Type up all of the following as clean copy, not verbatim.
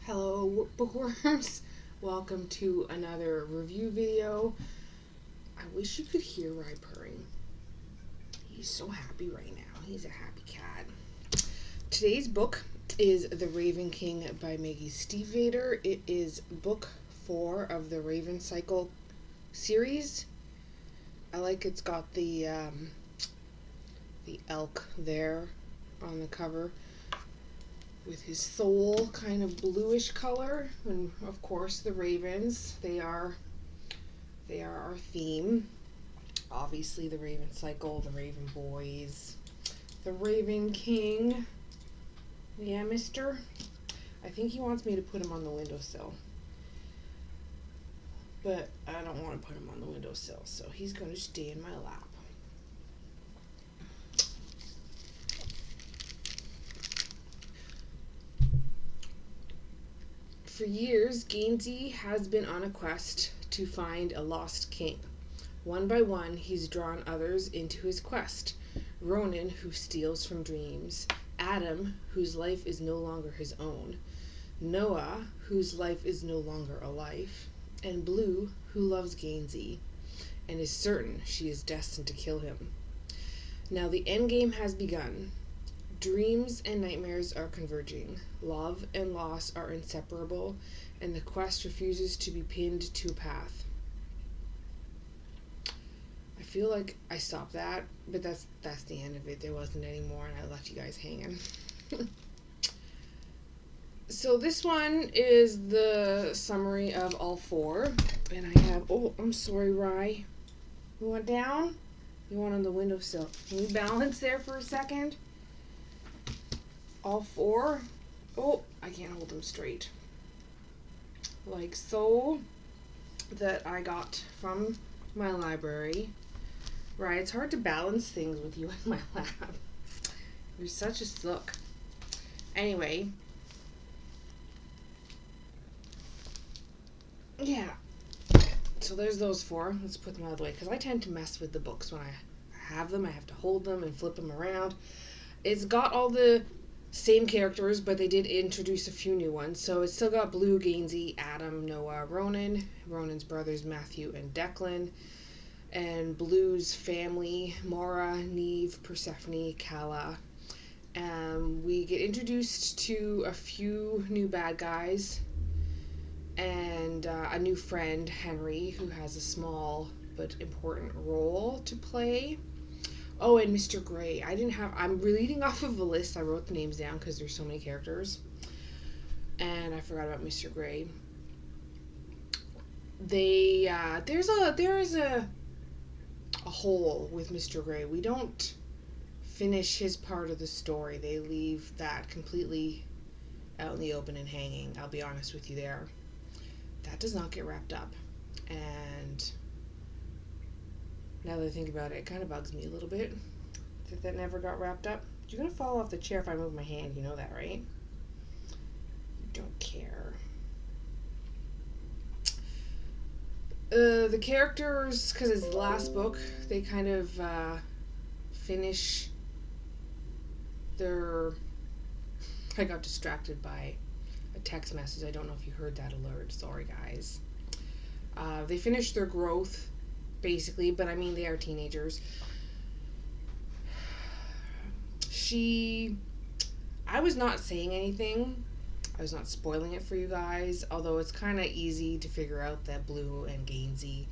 Hello, bookworms. Welcome to another review video. I wish you could hear Rye purring. He's so happy right now. He's a happy cat. Today's book is The Raven King by Maggie Stiefvater. It is book 4 of the Raven Cycle series. I like it's got the elk there on the cover with his soul kind of bluish color, and of course the ravens, they are our theme. Obviously the Raven Cycle, the Raven Boys, the Raven King. Yeah, mister? I think he wants me to put him on the windowsill, but I don't want to put him on the windowsill, so he's going to stay in my lap. For years, Gainsey has been on a quest to find a lost king. One by one, he's drawn others into his quest. Ronan, who steals from dreams. Adam, whose life is no longer his own. Noah, whose life is no longer a life. And Blue, who loves Gainsey and is certain she is destined to kill him. Now the endgame has begun. Dreams and nightmares are converging. Love and loss are inseparable, and the quest refuses to be pinned to a path. I feel like I stopped that, but that's the end of it. There wasn't any more, and I left you guys hanging. So this one is the summary of all 4, and I have, oh, I'm sorry, Rye. You want down? You want on the windowsill? Can you balance there for a second? All 4. Oh, I can't hold them straight. Like so, that I got from my library. Right, it's hard to balance things with you in my lap. You're such a snook. Anyway. Yeah. So there's those 4. Let's put them out of the way, because I tend to mess with the books when I have them. I have to hold them and flip them around. It's got all the same characters, but they did introduce a few new ones. So it's still got Blue, Gainsey, Adam, Noah, Ronan, Ronan's brothers Matthew and Declan, and Blue's family, Mora, Neve, Persephone, Kala. We get introduced to a few new bad guys and a new friend, Henry, who has a small but important role to play. Oh, and Mr. Gray. I'm reading off of a list. I wrote the names down because there's so many characters. And I forgot about Mr. Gray. There is a hole with Mr. Gray. We don't finish his part of the story. They leave that completely out in the open and hanging. I'll be honest with you there. That does not get wrapped up. And now that I think about it, it kind of bugs me a little bit that never got wrapped up. You're going to fall off the chair if I move my hand. You know that, right? You don't care. The characters, because it's the last book, they kind of finish their... I got distracted by a text message. I don't know if you heard that alert. Sorry, guys. They finish their growth, basically, but I mean they are teenagers. I was not saying anything. I was not spoiling it for you guys, although it's kind of easy to figure out that Blue and Gainsey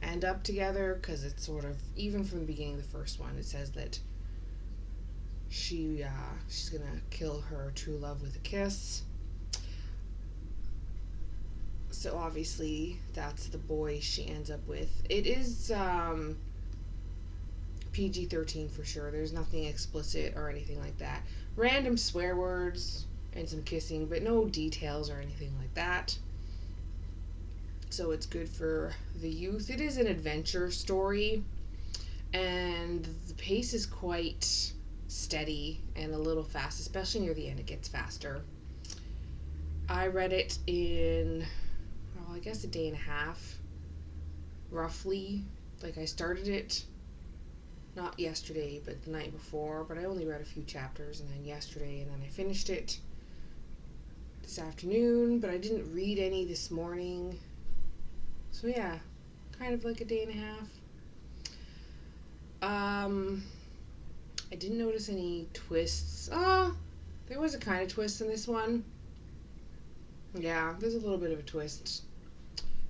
end up together, because it's sort of, even from the beginning of the first one, it says that she's gonna kill her true love with a kiss. So obviously that's the boy she ends up with. It is PG-13 for sure. There's nothing explicit or anything like that. Random swear words and some kissing, but no details or anything like that. So it's good for the youth. It is an adventure story, and the pace is quite steady and a little fast, especially near the end. It gets faster. I read it in, I guess, a day and a half, roughly. Like, I started it not yesterday, but the night before, but I only read a few chapters, and then yesterday, and then I finished it this afternoon, but I didn't read any this morning. So yeah, kind of like a day and a half. I didn't notice any twists. Oh, there was a kind of twist in this one. Yeah, there's a little bit of a twist.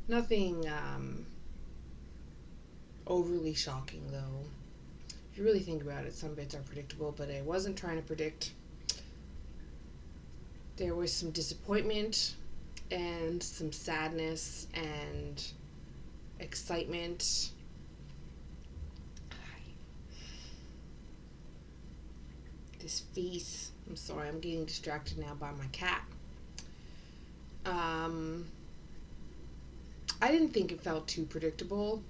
Nothing overly shocking, though. If you really think about it, some bits are predictable, but I wasn't trying to predict. There was some disappointment and some sadness and excitement. This face. I'm sorry, I'm getting distracted now by my cat. I didn't think it felt too predictable.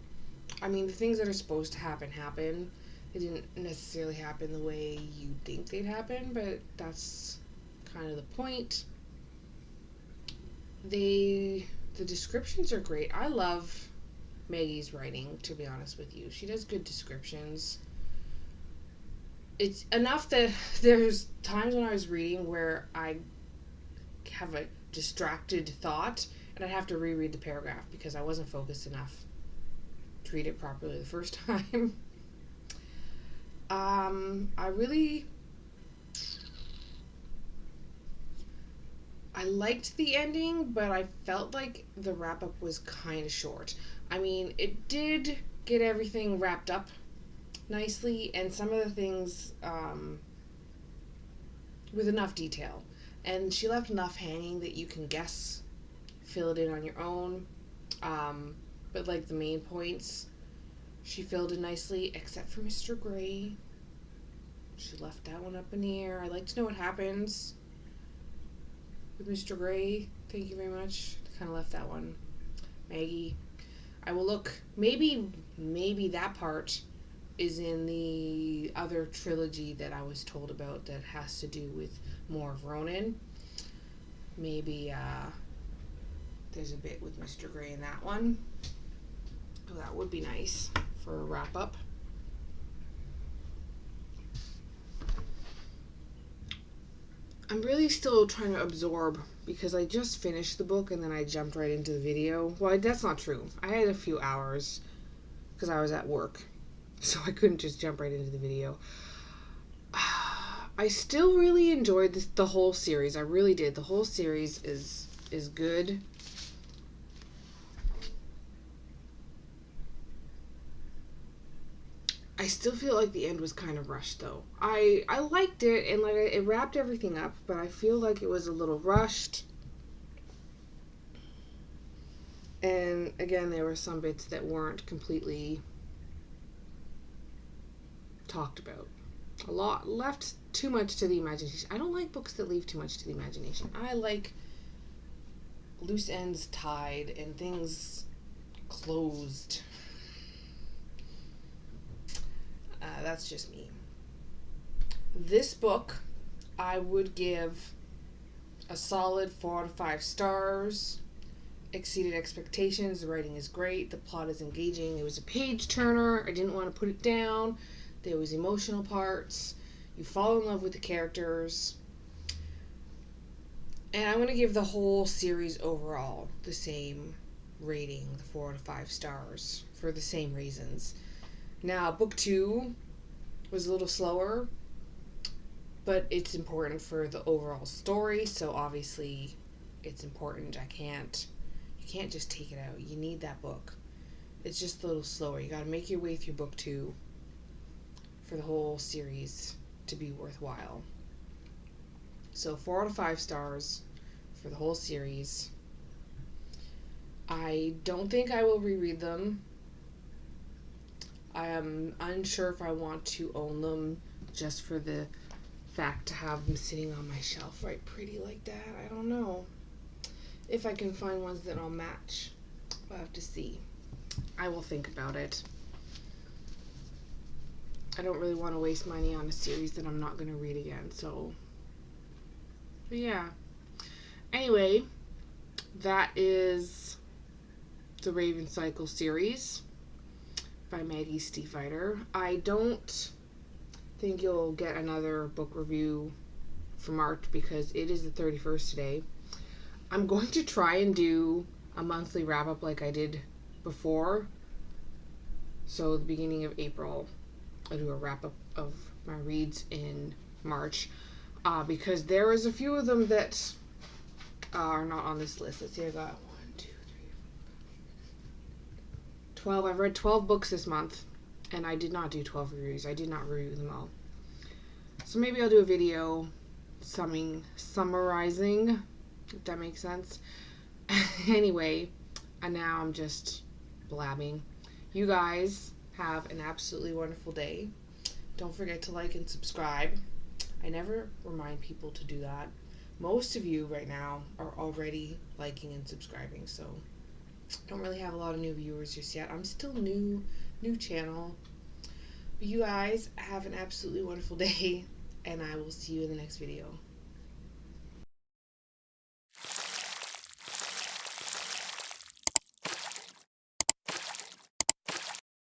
I mean, the things that are supposed to happen. They didn't necessarily happen the way you think they'd happen, but that's kind of the point. The descriptions are great. I love Maggie's writing, to be honest with you. She does good descriptions. It's enough that there's times when I was reading where I have a distracted thought and I'd have to reread the paragraph because I wasn't focused enough to read it properly the first time. I liked the ending, but I felt like the wrap-up was kind of short. I mean, it did get everything wrapped up nicely, and some of the things with enough detail. And she left enough hanging that you can guess, fill it in on your own. But like the main points, she filled in nicely, except for Mr. Grey. She left that one up in the air. I'd like to know what happens with Mr. Grey. Thank you very much. Kind of left that one. Maggie. I will look. Maybe that part is in the other trilogy that I was told about that has to do with more of Ronan. Maybe there's a bit with Mr. Grey in that one. Oh, that would be nice for a wrap up. I'm really still trying to absorb because I just finished the book and then I jumped right into the video. Well, that's not true. I had a few hours because I was at work, so I couldn't just jump right into the video. I still really enjoyed the whole series. I really did. The whole series is good. I still feel like the end was kind of rushed, though. I liked it, and like it wrapped everything up, but I feel like it was a little rushed. And again, there were some bits that weren't completely talked about. A lot left too much to the imagination. I don't like books that leave too much to the imagination. I like loose ends tied and things closed. That's just me. This book, I would give a solid 4 out of 5 stars. Exceeded expectations. The writing is great. The plot is engaging. It was a page turner. I didn't want to put it down. There was emotional parts. You fall in love with the characters. And I'm going to give the whole series overall the same rating, the 4 out of 5 stars, for the same reasons. Now, book 2 was a little slower, but it's important for the overall story, so obviously it's important. You can't just take it out. You need that book. It's just a little slower. You got to make your way through book 2 for the whole series to be worthwhile. So 4 out of 5 stars for the whole series. I don't think I will reread them. I am unsure if I want to own them just for the fact to have them sitting on my shelf right pretty like that. I don't know. If I can find ones that I'll match, we'll have to see. I will think about it. I don't really want to waste money on a series that I'm not going to read again, so. But yeah. Anyway, that is the Raven Cycle series by Maggie Stiefvater. I don't think you'll get another book review for March because it is the 31st today. I'm going to try and do a monthly wrap up like I did before. So the beginning of April, I'll do a wrap up of my reads in March, because there is a few of them that are not on this list. Let's see, I got 1, 2, 3, 12. I've read 12 books this month, and I did not do 12 reviews. I did not review them all. So maybe I'll do a video summarizing, if that makes sense. Anyway, and now I'm just blabbing. You guys have an absolutely wonderful day. Don't forget to like and subscribe. I never remind people to do that. Most of you right now are already liking and subscribing, so don't really have a lot of new viewers just yet. I'm still new channel. But you guys have an absolutely wonderful day, and I will see you in the next video.